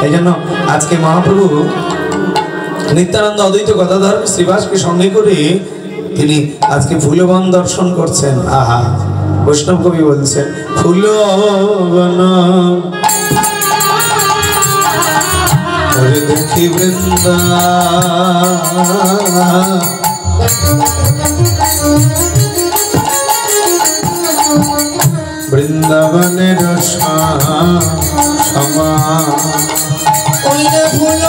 এই জন্য আজকে মহাপ্রভু নিত্যানন্দ অদ্বৈত গদাধর শ্রীবাসকে সঙ্গে করে তিনি আজকে ফুলবন দর্শন করছেন। আহা, বৈষ্ণব কবি বলছেন ফুলবন দেখি বৃন্দা বৃন্দাবনের সমা ফুল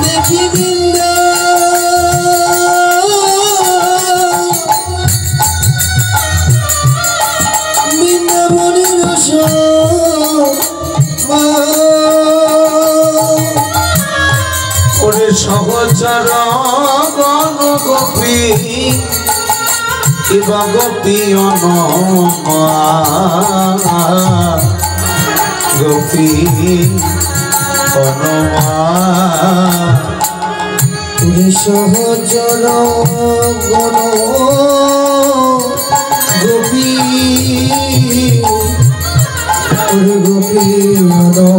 দেখি বৃন্দা বৃন্দাবনের ওরে সহচর গণ গোপী কিবা গোপী অনমা গোপী অনমা সহচর গণ গোপী গোপী অনমা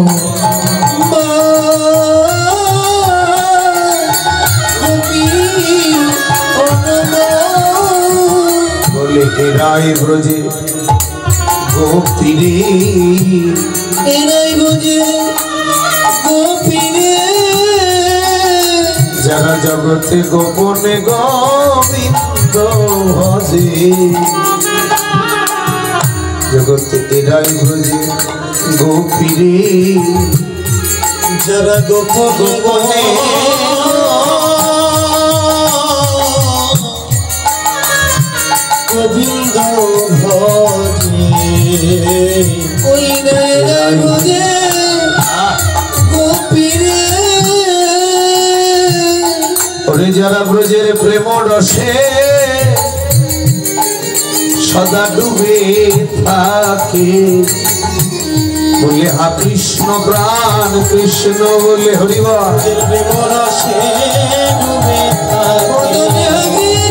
এরাই ব্রজে গোপীরে এরাই ব্রজে গোপীরে যারা জগতে গোপনে গোবিন্দ ভজে জগতে এরাই ব্রজে গোপীরে যারা গোপনে গোবিন্দ ভজে ওই ভজে গোপীরে ওরে যারা ব্রজের প্রেম রসে সদা ডুবে থাকে বলে হা কৃষ্ণ প্রাণ কৃষ্ণ বলে হরিবল প্রেম রসে ডুবে থাকে প্রেম রসে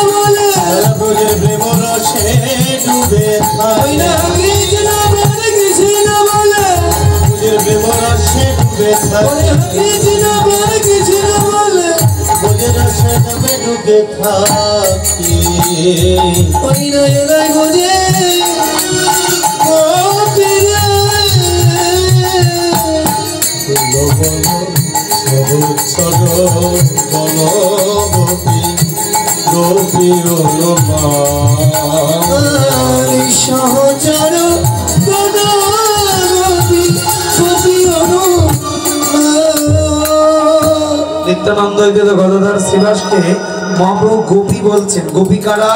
ডুবে প্রেম রসে ডুবে রসে ডুবে থাকি গোপী সহচর নিত্যানন্দ গদাধর শ্রীবাসকে মহাপ্রভু গোপী বলছেন। গোপিকারা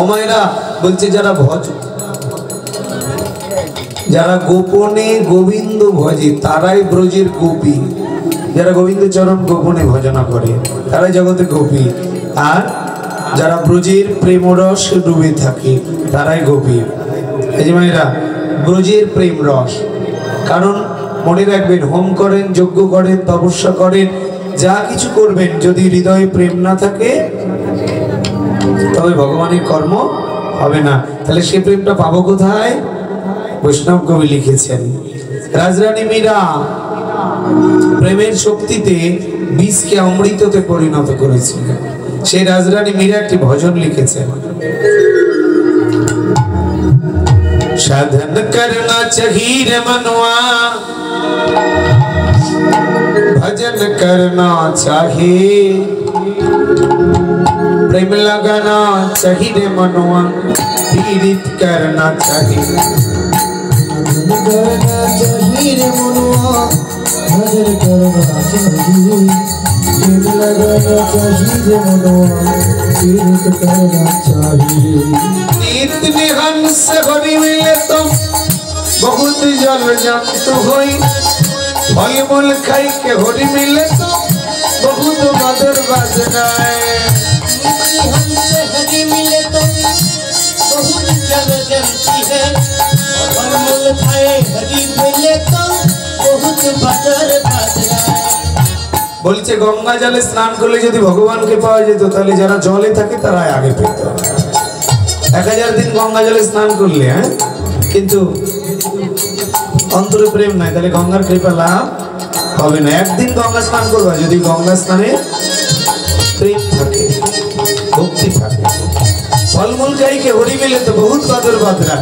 অমায়রা বলছে যারা ভজ যারা গোপনে গোবিন্দ ভজে তারাই ব্রজের গোপী। যারা গোবিন্দ চরণ গোপনে ভজনা করে তারাই জগতে গোপী। আর যারা ব্রজের প্রেম রস ডুবে থাকে তারাই গোপী। এই যে মায়েরা ব্রজের প্রেম রস, কারণ মনে রাখবেন হোম করেন, যজ্ঞ করেন, তপস্যা করেন, যা কিছু করবেন যদি হৃদয়ে প্রেম না থাকে তবে ভগবানের কর্ম হবে না। তাহলে সেই প্রেমটা পাবো কোথায়? বৈষ্ণব কবি লিখেছেন রাজরানী মীরা প্রেমের শক্তিতে বিষকে অমৃততে পরিণত করেছিলেন। সেই রাজরানী মীরা একটি ভজন লিখেছেন साधन करना चाहिए मनवा भजन करना चाहिए प्रेम लगाना चाहिए मनवा पीड़ित करना चाहिए करना चाहिए मनवा भजन करना चाहिए प्रेम लगाना चाहिए मनवा पीड़ित करना चाहिए इतने हंस हरि मिले तो बहुत जल जंतु होई फल मूल खाई के हरि मिले तो बहुत मधुर बजनाए हंस हरि मिले तो बहुत जल जंतु है फल मूल खाए हरि मिले तो बहुत मधुर बजनाए। বলছে গঙ্গা জলে স্নান করলে যদি ভগবানকে পাওয়া যেত তাহলে যারা জলে থাকে তারা আগে পেত। 1000 দিন গঙ্গা জলে স্নান করলে, হ্যাঁ, কিন্তু অন্তরে প্রেম নাই, তাহলে গঙ্গার কৃপা লাভ হবে না। একদিন গঙ্গা স্নান করবা, যদি গঙ্গা স্নানে প্রেম থাকে, ভক্তি থাকে। ফলমূল খাইকে হরি মিলে তো বহুত বাদর বাদরা,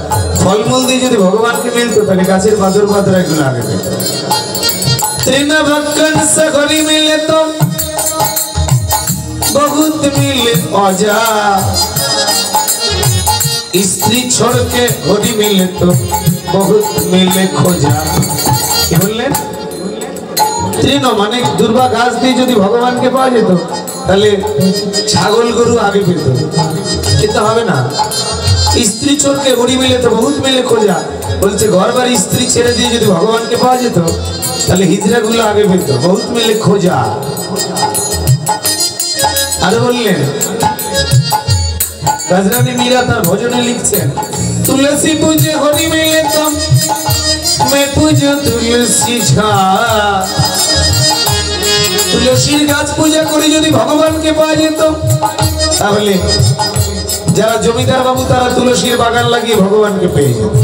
ফলমূল দিয়ে যদি ভগবানকে মিলতো তাহলে গাছের বাদর বাদরা এগুলো আগে পেত। তৃণ ভক্ষণ সে হরি মিলে তো বহুত মিলে অজা, স্ত্রী ছোড়কে হরি মিলে তো বহুত মিলে খোঁজা। কি বললেন? তৃণ মানে দুর্বা ঘাস দিয়ে যদি ভগবানকে পাওয়া যেত তাহলে ছাগল গরু আগে পেত, কিন্তু হবে না। স্ত্রী ছোড়কে হরি মিলে তো বহুত মিলে খোঁজা, বলছে ঘর বাড়ি স্ত্রী ছেড়ে দিয়ে যদি ভগবানকে পাওয়া যেত তাহলে হিজড়া গুলো আগে পেত, বহুত মিলে খোঁজা। আর বললেন রাজরানী মীরা তার ভজনে লিখছেন, তুলসী पूजे হরি মিলে তো मैं पूजो तुलसी झा। তুলসীর গাছ পূজা করে যদি ভগবানকে পাওয়া যেত তাহলে যারা জমিদার বাবু তারা তুলসীর বাগান লাগিয়ে ভগবানকে পেয়ে যেত।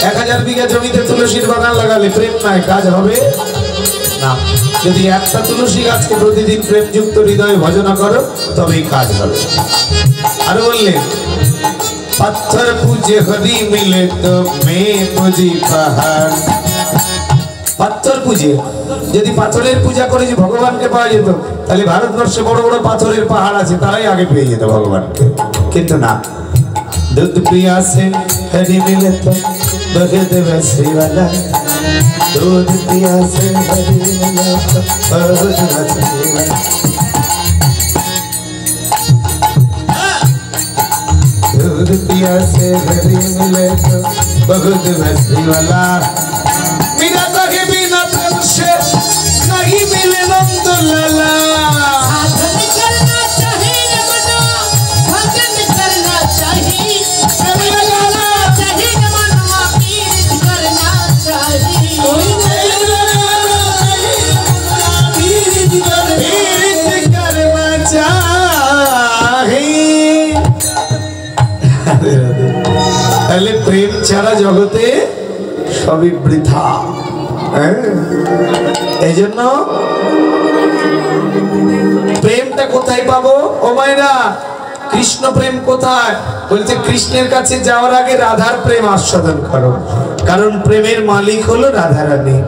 1000 বিঘা জমিতে তুলসীর বাগান লাগালে প্রেম নাই, কাজ হবে না। যদি একটা তুলসী গাছকে প্রতিদিন প্রেমযুক্ত হৃদয়ে ভজনা করো তবেই কাজ হবে। আর বললেন पत्थर पूजे हरि मिले तो मैं पूजी पहाड़। পাথর পূজে যদি পাথরের পূজা করে যে ভগবানকে পাওয়া যেত তাহলে ভারতবর্ষে বড় বড় পাথরের পাহাড় আছে, তারাই আগে পেয়ে যেত ভগবানকে, কিন্তু না। দুধ পিয়া से हरि मिले तो बहे देवे श्रीवाला, दूध पिया से हरि मिले तो बहे देवे श्रीवाला। दूध पिया से हरि मिले तो बहुत बसरी वाला। मीरा के बिना प्रेम से नहीं मिले नंद लाला। साधन करना चाहिए मना, भजन करना चाहिए, करना चाहिए मनवा पीर करना चाहिए। पीर करना चाहिए। তাহলে প্রেম ছাড়া জগতে সবই বৃথা। এই জন্য প্রেমটা কোথায় পাবো? ও মায়েরা, কৃষ্ণ প্রেম কোথায়? বলছে কৃষ্ণের কাছে যাওয়ার আগে রাধার প্রেম আস্বাদন করো, কারণ প্রেমের মালিক হলো রাধা রানী।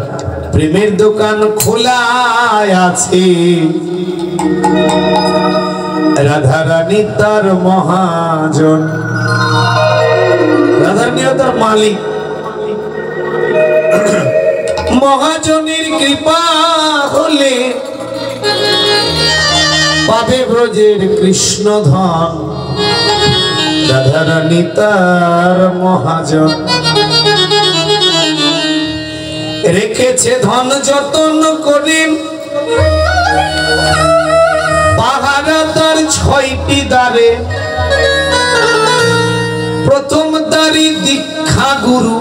প্রেমের দোকান খোলা আছে, রাধা রানী তার মহাজন, রাধারানীও তার মালিক। মহাজনের কৃপা হলে পাবে ব্রজের কৃষ্ণ ধন, রাধারানী তার মহাজন। রেখেছে ধন যতন করে, পাহারা তার 6টি দ্বারে। প্রথম দ্বারই দীক্ষা গুরু,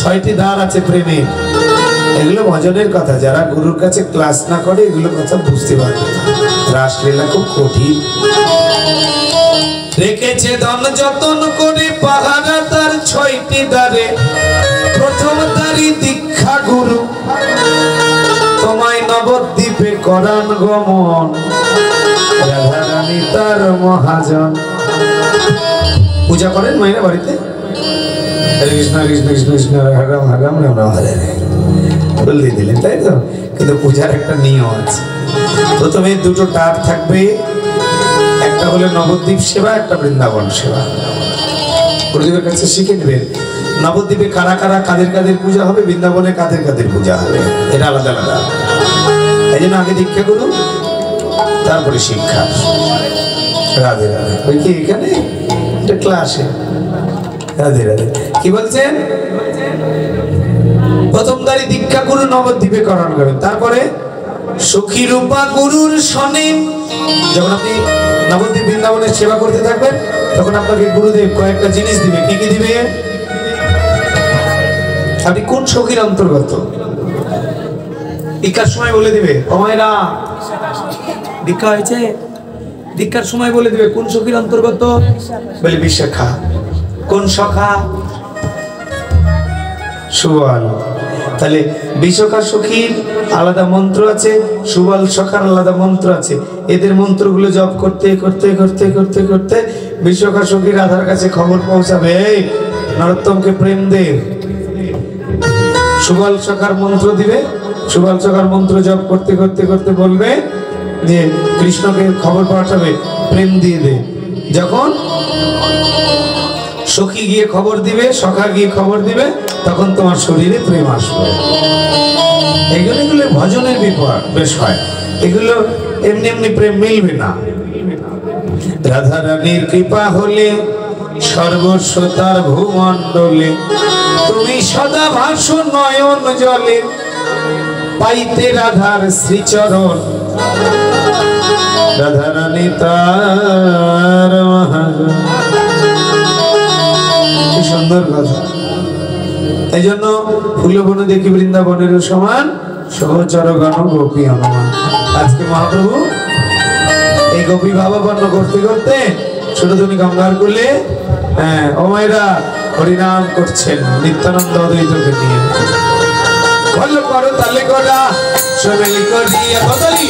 6টি দ্বার আছে প্রেমে। এগুলো ভজনের কথা, যারা গুরুর কাছে ক্লাস না করে এগুলো কথা বুঝতে পারবে। রাসলীলা খুব কঠিন। রেখেছে ধন যতন করে, পাহারা তার 6টি দ্বারে। প্রথম দ্বারই দীক্ষা গুরু, তোমায় নবদ্বীপে করান গমন, রাধা রানী তার মহাজন। পূজা করেন মায়েরা বাড়িতে? হরে কৃষ্ণ কৃষ্ণ কৃষ্ণ কৃষ্ণ হরে রাম হরে রাম রাম রাম হরে হরে বললেই দিলেন, তাই তো? কিন্তু পূজার একটা নিয়ম আছে। প্রথমে দুটো টার থাকবে, একটা হলো নবদ্বীপ সেবা, একটা বৃন্দাবন সেবা। গুরুদেবের কাছে শিখে নেবেন নবদ্বীপে কারা কারা কাদের কাদের পূজা হবে, বৃন্দাবনে কাদের কাদের পূজা হবে, এটা আলাদা আলাদা। এই জন্য আগে দীক্ষা করুন, তারপরে শিক্ষা। রাধে রাধে। ওই কি এখানে এটা ক্লাসে? রাধে রাধে। কি বলছেন? প্রথম দ্বারই দীক্ষা গুরু নবদ্বীপে করণ করবেন, তারপরে সখী রূপা গুরুর শনে। যখন আপনি নবদ্বীপ বৃন্দাবনের সেবা করতে থাকবেন তখন আপনাকে গুরুদেব কয়েকটা জিনিস দিবে। কি কি দিবে? আপনি কোন সখীর অন্তর্গত দীক্ষার সময় বলে দিবে। ও মায়েরা, দীক্ষা হয়েছে? দীক্ষার সময় বলে দেবে কোন সখীর অন্তর্গত, বলে বিশাখা। কোন সখা? সুবল। তাহলে বিশাখা সখীর আলাদা মন্ত্র আছে, সুবল সখার আলাদা মন্ত্র আছে। এদের মন্ত্রগুলো জপ করতে করতে করতে করতে করতে বিশাখা সখী রাধার কাছে খবর পৌঁছাবে, এই নরোত্তমকে প্রেম দে। সুবল সখার মন্ত্র দিবে, সুবল সখার মন্ত্র জপ করতে করতে করতে বলবে যে কৃষ্ণকে খবর পাঠাবে প্রেম দিয়ে দে। যখন সখী গিয়ে খবর দিবে, সখা গিয়ে খবর দিবে, তখন তোমার শরীরে প্রেম আসবে। এগুলো ভজনের বেশ হয়, এগুলো এমনি এমনি প্রেম মিলবে না। রাধা রানীর কৃপা হলে সর্বস্ব তার ভূমণ্ডলে, তুমি সদা ভাসো নয়ন জলে, পাইতে রাধার শ্রীচরণ। রাধা রানী তার মহাজন। কি সুন্দর কথা। এই জন্য ফুলবনে দেখি বৃন্দাবনের সমান, সহচর গণ গোপী হনুমান। আজকে মহাপ্রভু এই গোপী ভাবাপন্ন করতে করতে সুরধনী গঙ্গার কুলে ও মায়েরা হরিনাম করছেন নিত্যানন্দ অদ্বৈতকে নিয়ে। ভালো করো তালে করা সবেলি করিয়া বদলি,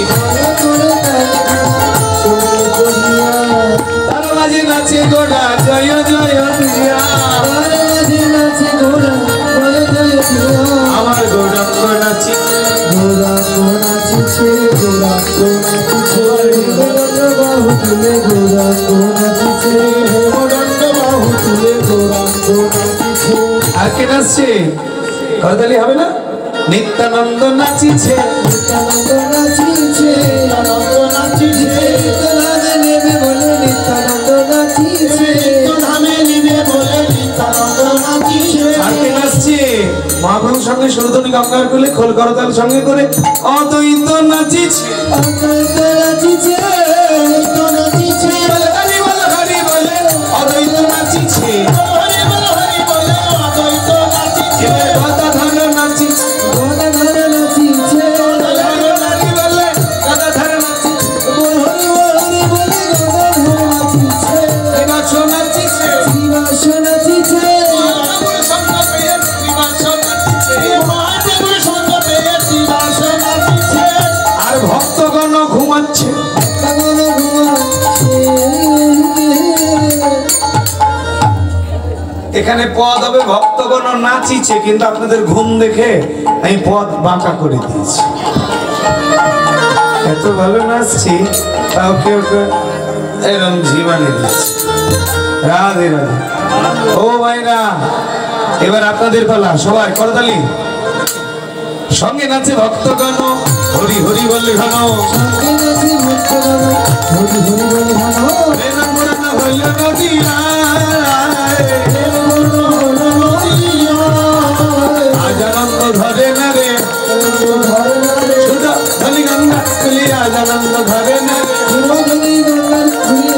তার মাঝে নাচে গোড়া জয় জয় দিয়া, আমার গৌরাঙ্গ নাচি, গৌরাঙ্গ নাচিছে, গৌরাঙ্গ নাচিছে, বাহু তুলে গৌরাঙ্গ নাচিছে, গৌরাঙ্গ বাহু তুলে গৌরাঙ্গ নাচিছে। আর কে নাচছে? করতালি হবে না? নিত্যানন্দ নাচিছে, নিত্যানন্দ নাচিছে, আনন্দ নাচিছে, ধামে নেবে বলে নিত্যানন্দ নাচিছে, ধামে নেবে বলে নিত্যানন্দ নাচিছে। আর কে নাচছে? মহাপ্রভুর সঙ্গে সুরধনী গঙ্গার কুলে খোল করতাল সঙ্গে করে অদ্বৈত নাচিছে, অদ্বৈত নাচিছে, অদ্বৈত নাচিছে, হরি বল হরি বলে অদ্বৈত নাচিছে, হরি বল হরি বলে অদ্বৈত নাচিছে, গদাধর নাচিছে, গদাধর নাচিছে, গদাধর নাচি বলে গদাধর নাচিছে, হরি বল হরি বলে গদাধর নাচিছে, শ্রীবাস নাচিছে, শ্রীবাস নাচিছে, আর ভক্তগণ ঘুমাচ্ছে। এখানে পদ হবে ভক্তগণ নাচিছে, কিন্তু আপনাদের ঘুম দেখে আমি পদ বাঁকা করে দিয়েছি। এত ভালো নাচছি, তাও কেউ এরকম ঝিমানি দিচ্ছে। রাধে রাধে। ও ভাইরা, এবার আপনাদের পালা, সবাই করতালি। সঙ্গে নাচে ভক্তগণ হরি হরি বলে ঘন, সঙ্গে নাচে ভক্তগণ হরি হরি বলে ঘন, প্রেম পুরাণ হইল নদিয়া, আজ আনন্দ ধরে না রে, সুরধনী গঙ্গা কুলি আজ আনন্দ ধরে না রে, সুরধনী গঙ্গা কুলি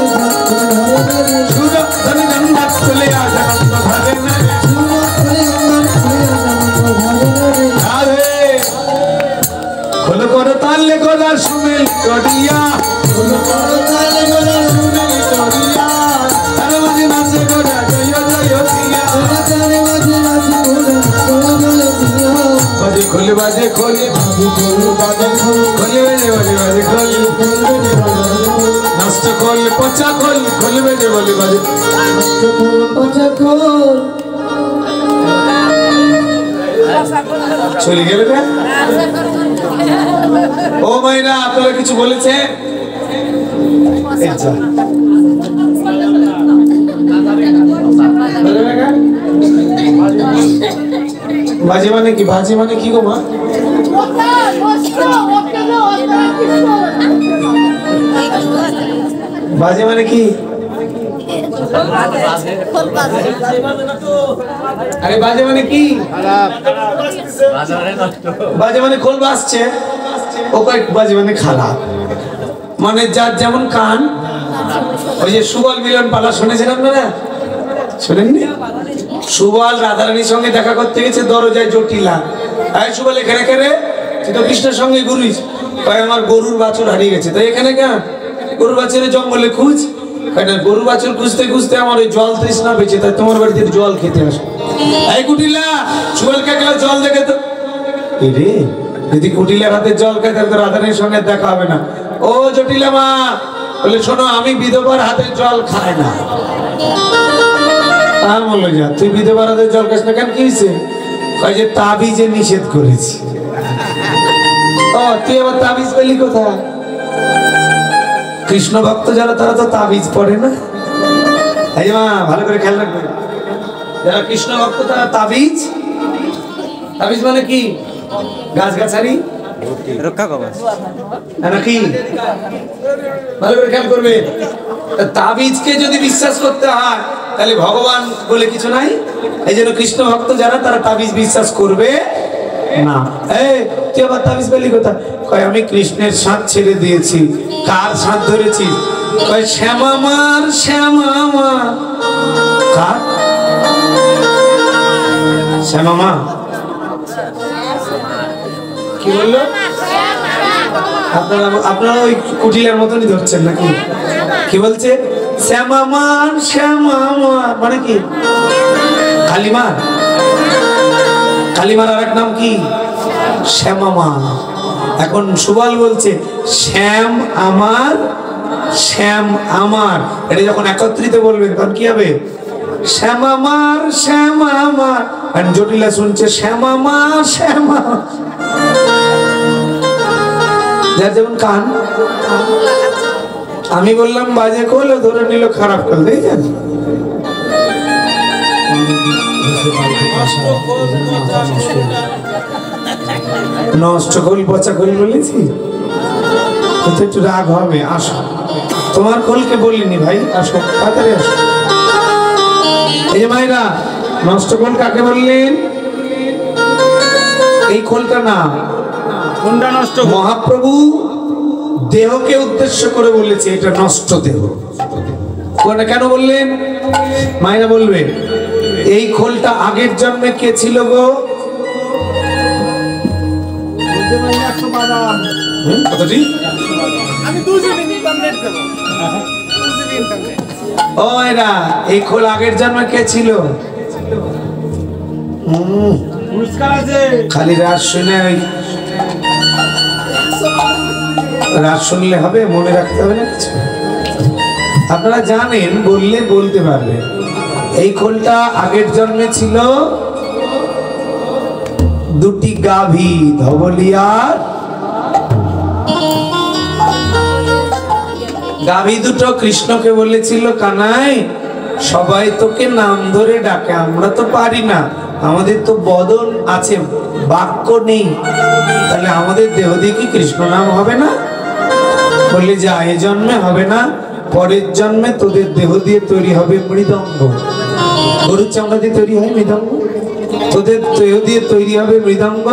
সুরধনী গঙ্গা কুলি আজ আনন্দ ধরে না রে, সুরধনী গঙ্গা কুলি আজ আনন্দ ধরে না রে। আরে খোল করো তালে গোলা সুমেল করিয়া, খোল করো তালে গোলা সুমেল করিয়া, তার মাঝে নাচে গোলা জয় জয় দিয়া, তার মাঝে নাচে গোলা জয় জয় দিয়া, বাজে খোল বাজে খোল, বাজে খোল বাজে খোল, খোল বাজে বাজে বাজে খোল, নষ্ট খোল পচা খোল, খোল বাজে বলে বাজে নষ্ট খোল পচা খোল। চলে গেলে না? ও মাইরা, আপনারা কিছু বলেছে? বাজে মানে কি? বাজে মানে কি গো মা? বাজে মানে কি? আরে বাজে মানে কি? বাজে মানে খোল বাজছে, ও বাজে মানে খারাপ। মানে যার যেমন কান। ওই যে সুবল মিলন পালা শুনেছেন আপনারা? শোনেননি? সুবল রাধারানীর সঙ্গে দেখা করতে গেছে দরজায় জটিলা। আরে সুবল এখানে কেন? তুই তো কৃষ্ণের সঙ্গে ঘুরিস। তাই আমার গরুর বাছুর হারিয়ে গেছে, তাই এখানে কেন? গরু বাছুরের জঙ্গলে খুঁজ, কারণ গরু বাছুর খুঁজতে খুঁজতে আমার ওই জল তৃষ্ণা পেয়েছে, তাই তোমার বাড়িতে জল খেতে আসো। এই কুটিলা, চুয়াল কাকলা জল দেখে তো রে, যদি কুটিলার হাতে জল খায় তাহলে তো রাধানের সঙ্গে দেখা হবে না। ও জটিলা মা বলে, শোনো আমি বিধবার হাতে জল খাই না। বললো, যা তুই বিধবার হাতে জল খাস না কেন, কি হয়েছে? কয় যে তাবিজে নিষেধ করেছি। ও তুই আবার তাবিজ পেলি কোথায়? কৃষ্ণ ভক্ত যারা তারা তো তাবিজ পড়ে না। এই মা ভালো করে খেয়াল রাখবে, যারা কৃষ্ণ ভক্ত তারা তাবিজ, তাবিজ মানে কি? গাছগাছালি রক্ষা কবচ নাকি? ভালো করে খেয়াল করবে। তাবিজকে যদি বিশ্বাস করতে হয় তাহলে ভগবান বলে কিছু নাই। এই জন্য কৃষ্ণ ভক্ত যারা তারা তাবিজ বিশ্বাস করবে না। এই তুই আবার তাবিজ পেলি কোথা? কয় আমি কৃষ্ণের সাথ ছেড়ে দিয়েছি। কার সাথ ধরেছি? কয় শ্যামামার, শ্যামামা। কার শ্যামামা? কি বললো? আপনারা ওই কুটিলার মতনই ধরছেন নাকি? কি বলছে? শ্যামামার, শ্যামামা মানে কি? কালিমার। কালিমার আর এক নাম কি? শ্যামামা। এখন সুবল বলছে শ্যাম আমার, শ্যাম আমার। এটা যখন একত্রিত বলবেন তখন কি হবে? শ্যামামার, শ্যামামার। আর জটিলা শুনছে শ্যামামা, শ্যামা। যার যেমন কান। আমি বললাম বাজে খোল, ধরে নিল খারাপ খোল। দেখছেন? নষ্ট খোল, পচা খোল বলেছি, একটু রাগ হবে। আসো, তোমার খোলকে বলিনি ভাই, আসো তাড়াতাড়ি আসো। এই যে মায়েরা, নষ্ট খোল কাকে বললেন? এই খোলটা না, কোনটা নষ্ট? মহাপ্রভু দেহকে উদ্দেশ্য করে বলেছে এটা নষ্ট দেহ। কোনটা কেন বললেন? মায়েরা বলবে এই খোলটা আগের জন্মে কে ছিল গো? ও এরা, এই খোল আগের জন্মে কে ছিল? খালি রাত শুনে, রাত শুনলে হবে? মনে রাখতে হবে না কিছু? আপনারা জানেন, বললে বলতে পারবে। এই খোলটা আগের জন্মে ছিল দুটি গাভী, ধবলিয়ার। গাভী দুটো কৃষ্ণকে বলেছিল, কানাই সবাই তোকে নাম ধরে ডাকে, আমরা তো পারি না, আমাদের তো বদন আছে, বাক্য নেই, তাহলে আমাদের দেহ দিয়ে কি কৃষ্ণ নাম হবে না? বললে যা, এই জন্মে হবে না, পরের জন্মে তোদের দেহ দিয়ে তৈরি হবে মৃদঙ্গ। গরুর চামড়া দিয়ে তৈরি হয় মৃদঙ্গ, তোদের দেহ দিয়ে তৈরি হবে মৃদঙ্গ।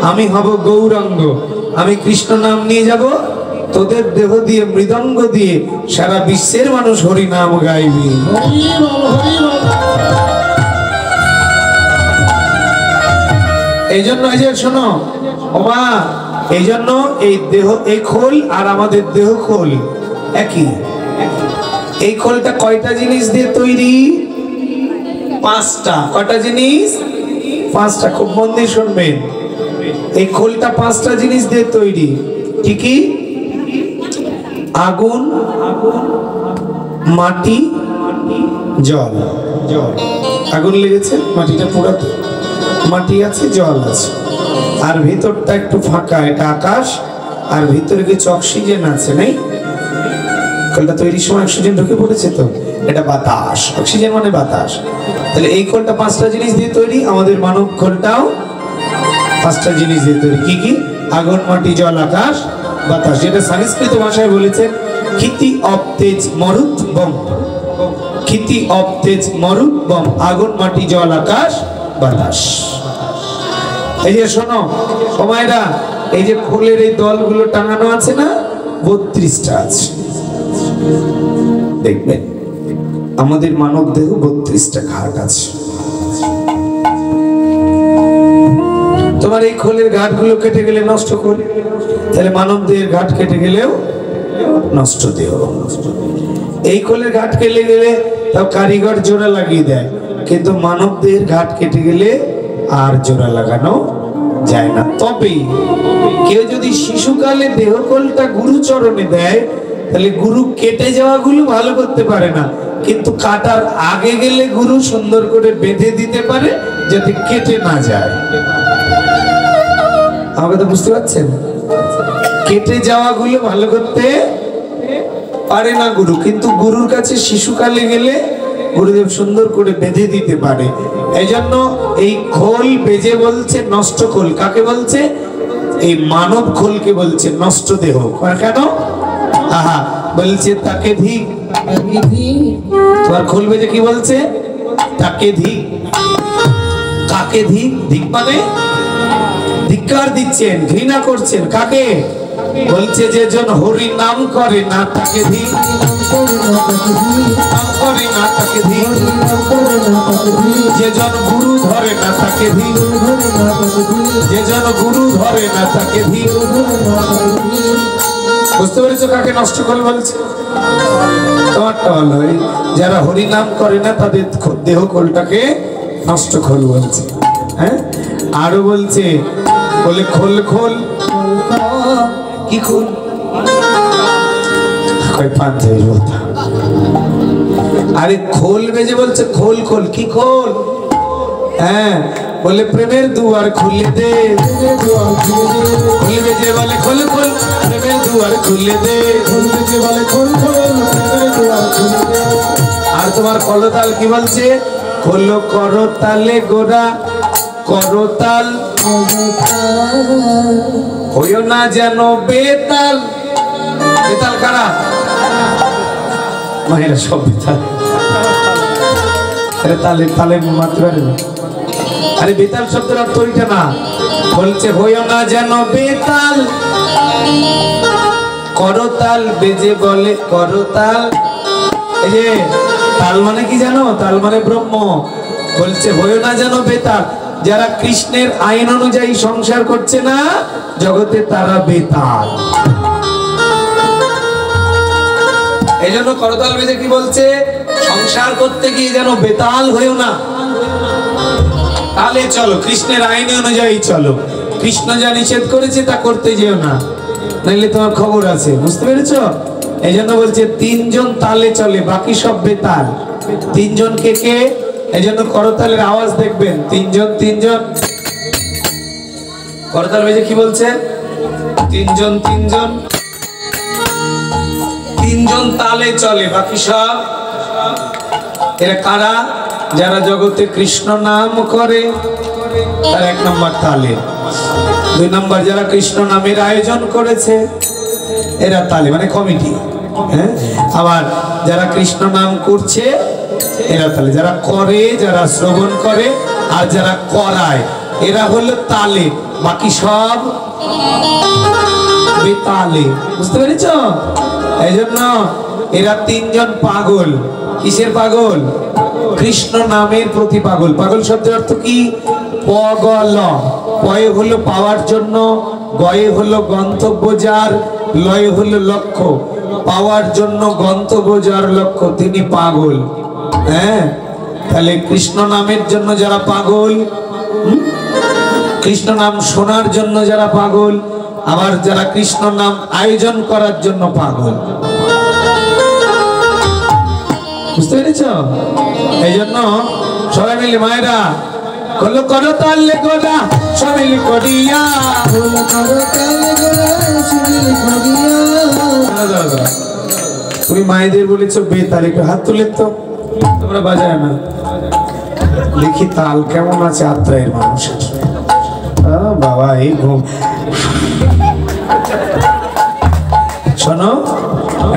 আমি হব গৌরাঙ্গ, আমি কৃষ্ণ নাম নিয়ে যাব, তোদের দেহ দিয়ে মৃদঙ্গ দিয়ে সারা বিশ্বের মানুষ হরি নাম গাইবি। এই জন্য এই যে শোনো ওমা, এই জন্য এই দেহ, এই খোল আর আমাদের দেহ খোল একই। এই খোলটা কয়টা জিনিস দিয়ে তৈরি? পাঁচটা। কয়টা জিনিস? পাঁচটা। খুব মন দিয়ে শুনবেন, এই খোলটা পাঁচটা জিনিস দিয়ে তৈরি। কি কি? আগুন, মাটি, জল। জল, আগুন লেগেছে, মাটিটা পোড়াতে, মাটি আছে, জল আছে, আর ভিতরটা একটু ফাঁকা, এটা আকাশ, আর ভিতরে কিছু অক্সিজেন আছে, নেই? খোলটা তৈরির সময় অক্সিজেন ঢুকে পড়েছে, তো এটা বাতাস। অক্সিজেন মানে বাতাস। তাহলে এই খোলটা পাঁচটা জিনিস দিয়ে তৈরি, আমাদের মানব খোলটাও পাঁচটা জিনিস দিয়ে তৈরি। কি কি? আগুন, মাটি, জল, আকাশ, বাতাস। যেটা সংস্কৃত ভাষায় বলেছে ক্ষিতি অব তেজ মরুত বম। ক্ষিতি অব তেজ মরুত বম, আগুন, মাটি, জল, আকাশ, বাতাস। এই যে শোনো ও মায়েরা, এই যে খোলের এই দলগুলো টাঙানো আছে না, 32টা আছে। দেখবেন আমাদের মানব দেহ 32টা ঘাট আছে। তোমার এই খোলের ঘাটগুলো কেটে গেলে নষ্ট করে, তাহলে মানব দেহের ঘাট কেটে গেলেও নষ্ট দেহ। এই খোলের ঘাট কেটে গেলে তাও কারিগর জোড়া লাগিয়ে দেয়, কিন্তু মানব দেহের ঘাট কেটে গেলে আর জোড়া লাগানো যায় না। তবে কেউ যদি শিশুকালে দেহকোলটা গুরুচরণে দেয়, তাহলে গুরু কেটে যাওয়াগুলো ভালো করতে পারে না, কিন্তু কাটার আগে গেলে গুরু সুন্দর করে বেঁধে দিতে পারে যাতে কেটে না যায়। আমাকে তো বুঝতে পারছেন? কেটে যাওয়াগুলো ভালো করতে পারে না গুরু, কিন্তু গুরুর কাছে শিশুকালে গেলে গুরুদেব সুন্দর করে বেঁধে দিতে পারে। এই জন্য এই খোল বেজে বলছে নষ্ট খোল। কাকে বলছে? এই মানব খোলকে বলছে নষ্ট দেহ। কেন? আহা, বলছে তাকে ধিক। তোমার খোল বেজে কি বলছে? তাকে ধিক। কাকে ধিক? ধিক মানে ধিক্কার দিচ্ছেন, ঘৃণা করছেন। কাকে? বলছে যে জন হরি নাম করে না তাকে ধিক, নাম করে না তাকে ধিক, যে জন গুরু ধরে না তাকে ধিক, যে জন গুরু ধরে না তাকে ধিক। বুঝতে পেরেছো কাকে নষ্ট খোল বলছে? তোমারটা হলো যারা হরি নাম করে না তাদের দেহ খোলটাকে নষ্ট খোল বলছে। হ্যাঁ, আরো বলছে বলে খোল খোল। কি খোল? পাঞ্জাবি বলতাম। আরে খোল বেজে বলছে খোল খোল। কি খোল? হ্যাঁ, বলে প্রেমের দুয়ার খুলে দে। খোল বেজে বলে খোল খোল, প্রেমের দুয়ার খুলে দে। খোল বেজে বলে খোল খোল, প্রেমের দুয়ার খুলে দে। আর তোমার করতাল কি বলছে? খোল করতালে গোরা করতাল, হইও না যেন বেতাল। বেতাল কারা? মায়েরা সব বেতাল। আরে তালে তালে মারতে পারে না। আরে বেতাল শব্দের অর্থ ওইটা না। বলছে হইও না যেন বেতাল, করতাল বেজে বলে করতাল। এই যে তাল মানে কি জানো? তাল মানে ব্রহ্ম। বলছে হইও না যেন বেতাল। যারা কৃষ্ণের আইন অনুযায়ী সংসার করছে না জগতে, তারা বেতাল। এই জন্য করতাল বেজে কি বলছে? সংসার করতে গিয়ে যেন বেতাল হইও না, তাহলে চলো কৃষ্ণের আইন অনুযায়ী চলো। কৃষ্ণ যা নিষেধ করেছে তা করতে যেও না, নাইলে তোমার খবর আছে। বুঝতে পেরেছো? এই জন্য বলছে তিনজন তালে চলে, বাকি সব বেতাল। তিনজন কে কে? এই জন্য করতালের আওয়াজ দেখবেন তিনজন তিনজন। করতাল বেজে কি বলছে? তিনজন তিনজন। তিনজন তালে চলে, বাকি সব। এরা কারা? যারা জগতে কৃষ্ণ নাম করে তার এক নম্বর তালে। দুই নম্বর যারা কৃষ্ণ নামের আয়োজন করেছে এরা তালে, মানে কমিটি। হ্যাঁ, আবার যারা কৃষ্ণ নাম করছে এরা তালে। যারা করে, যারা শ্রবণ করে আর যারা করায় এরা হলো তালে, বাকি সব বেতালে। বুঝতে পেরেছ? এই জন্য এরা তিনজন পাগল। কিসের পাগল? কৃষ্ণ নামের প্রতি পাগল। পাগল শব্দের অর্থ কি? পগল। পয়ে হলো পাওয়ার জন্য, গয়ে হলো গন্তব্য যার, লয়ে হলো লক্ষ্য। পাওয়ার জন্য গন্তব্য যার লক্ষ্য তিনি পাগল। হ্যাঁ, তাহলে কৃষ্ণ নামের জন্য যারা পাগল, কৃষ্ণ নাম শোনার জন্য যারা পাগল, আবার যারা কৃষ্ণ নাম আয়োজন করার জন্য পাগল। বুঝতে পেরেছ? এই জন্য সবাই মিলে মায়েরা করলো করতাল গোরা সমিল করিয়া, তুমি মায়েদের বলেছো বেতাল, একটু হাত তুলে তো, তোমরা বাজায় না। দেখি তাল কেমন আছে আত্রায়ের মানুষের। বাবা এই ঘুম। শোনো,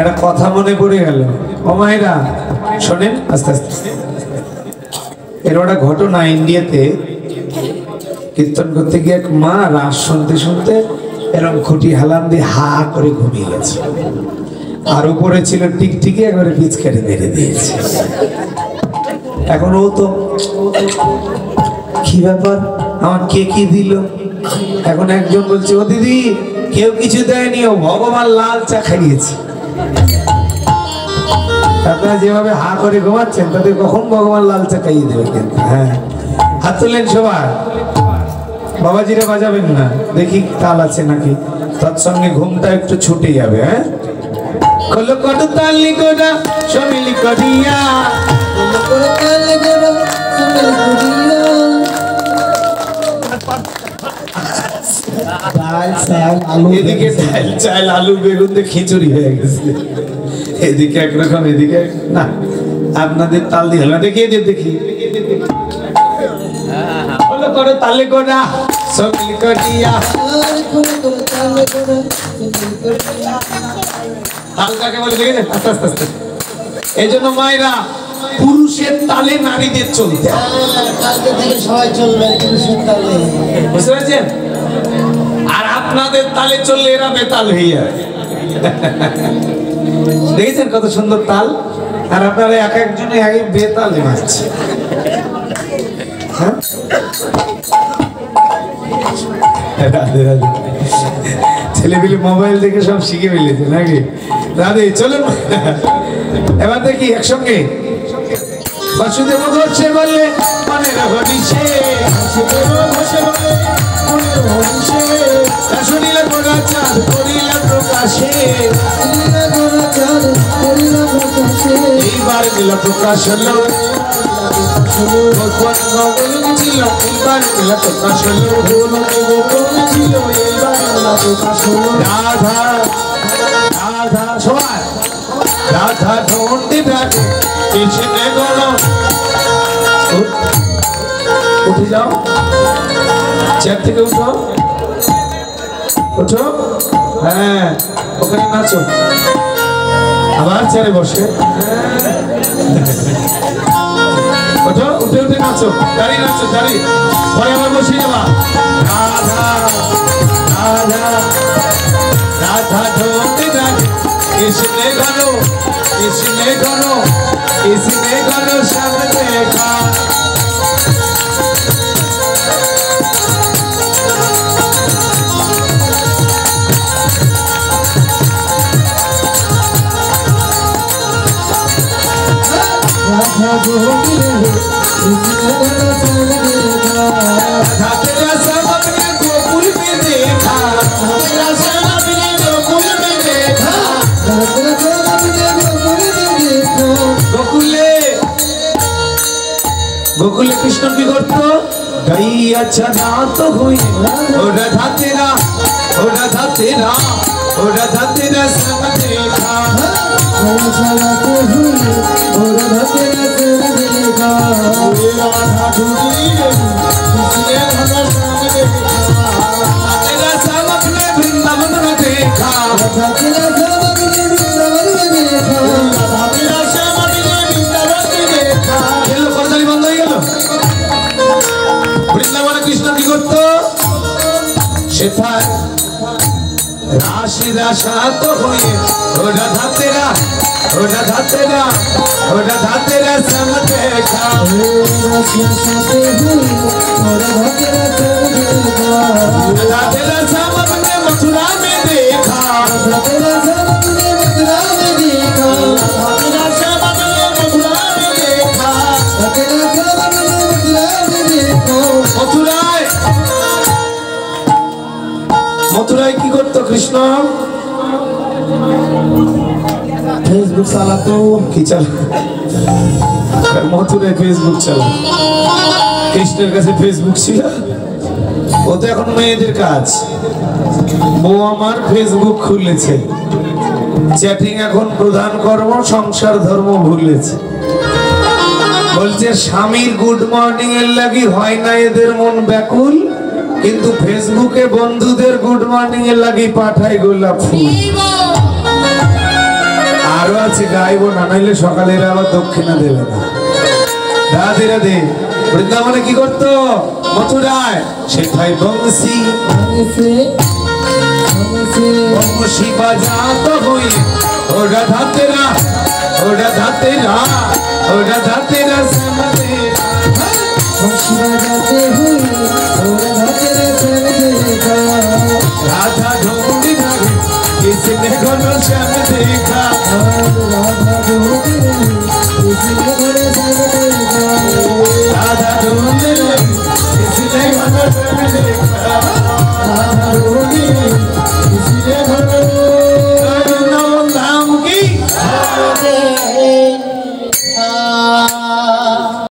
একটা কথা মনে পড়ে গেল। ও মায়েরা শোনেন, আস্তে আস্তে। এর একটা ঘটনা, ইন্ডিয়াতে কীর্তন করতে গিয়ে এক মা রাস শুনতে শুনতে এরকম খুঁটি হালান দিয়ে হা করে ঘুমিয়ে গেছে। আর উপরে ছিল টিকটিকি, একবারে পিচ কেটে মেরে দিয়েছে। এখন ও তো কি ব্যাপার, আমার কে কি দিল? এখন একজন বলছে ও দিদি কেউ কিছু দেয়নি, ও ভগবান লাল চা খাইয়েছে। আপনারা যেভাবে হা করে ঘুমাচ্ছেন তাদের কখন ভগবান লাল চা খাইয়ে দেবে কিন্তু। হ্যাঁ, হাত তুললেন সবার। বাবাজিরে বাজাবেন না, দেখি তাল আছে নাকি, তৎসঙ্গে ঘুমটা একটু ছুটে যাবে। হ্যাঁ, কলো কত তালি কোনা সমিলি করিয়া, এদিকে ডাল চাল আলু বেগুন দিয়ে খিচুড়ি হয়ে গেছে, এদিকে একরকম এদিকে না। আপনাদের তাল দিয়ে হলো, দেখিয়ে দিয়ে দেখি বলো করো তালে কোনা সমিলি করিয়া। তালটাকে বলে দেখেছেন আস্তে আস্তে আস্তে। এই জন্য মায়েরা পুরুষের তালে নারীদের চলতে হয়। কালকে থেকে সবাই চলবে পুরুষের তালে, বুঝতে পারছেন? আর আপনাদের তালে চললে এরা বেতাল হয়ে যাবে। দেখেছেন কত সুন্দর তাল, আর আপনারা এক একজনে আগে বেতাল মারছে। হ্যাঁ? রাধে রাধে। ছেলেপিলে মোবাইল দেখে সব শিখে ফেলেছে নাকি? রাধে চলুন এবার দেখি একসঙ্গে। বাসুদেব ঘোষে বললে মনে রহরিষে, শুনিল গোরাচাঁদ করিল প্রকাশে, এইবার দিল প্রকাশ হলো, ছিল এইবার দিল প্রকাশ হলো, ছিল এইবার প্রকাশ হলো। রাধা রাধা সবাই রাধা ধন্ডি ডাকে কৃষ্ণে গণ। উঠে যাও, চেয়ার থেকে উঠো, উঠো। হ্যাঁ, ওখানে নাচো, আবার চেয়ারে বসে ওঠো, উঠে উঠে নাচো, দাঁড়িয়ে নাচো, দাঁড়িয়ে পরে আবার বসে যাবা। রাধা রাধা রাধা ধন্ডি ডাকে কৃষ্ণে গণ, কৃষ্ণে গণ, কৃষ্ণে গণ সব দেখা। तेरा सब अपने गोकुल में देखा, तेरा सब अपने गोकुल में देखा, गोकुले गोकुले कृष्ण की करतो गई अच्छा रात हुई, ओ राधा तेरा, ओ राधा तेरा, ओ राधा तेरा सब देखा, राधा ढूंढी किसने हमें सब देखा, तेरा सब अपने वृंदावन में देखा, तेरा सब अपने वृंदावन में देखा, तेरा सब अपने वृंदावन में देखा। গেল করতালি বন্ধ হয়ে গেল। বৃন্দাবনে কৃষ্ণ কি করতো? সেথায় রাশি রাশাত হয়ে ও রাধা তেরা, ও রাধা তেরা, ও রাধা তেরা সব দেখা, রাধা तेरा सब अपने मथुरा में देखा, तेरा सब अपने मथुरा में देखा, तेरा सब अपने मथुरा में देखा, तेरा सब अपने मथुरा में देखा। मथुराয় মথুরায় কি করতো কৃষ্ণ? ফেসবুক চালাতো। কি চালা? মথুরায় ফেসবুক চালা। কৃষ্ণের কাছে ফেসবুক ছিল? ও তো এখন মেয়েদের কাজ। বউ আমার ফেসবুক খুলেছে, চ্যাটিং এখন প্রধান কর্ম, সংসার ধর্ম ভুলেছে। বলছে স্বামীর গুড মর্নিং এর লাগি হয় না এদের মন ব্যাকুল, কিন্তু ফেসবুকে বন্ধুদের গুড মর্নিং এর লাগি পাঠায় গোলাপ ফুল। আরো আছে গাইবো না, নাইলে সকালে আবার দক্ষিণা দেবে না। রাধে রাধে। বৃন্দাবনে কি করতো? মথুরায় সেথায় বংশী বংশী বাজাত হই, ও রাধা তেরা, ও রাধা তেরা, ও রাধা তেরা সব দেখা, বংশী বাজাতে হই, ও রাধা তেরা সব দেখা, রাধা ঢোল ভাগে किसने घनो श्याम देखा। রাধা রমণে इसलिए घर राधा रमणे इसलिए घर नाम की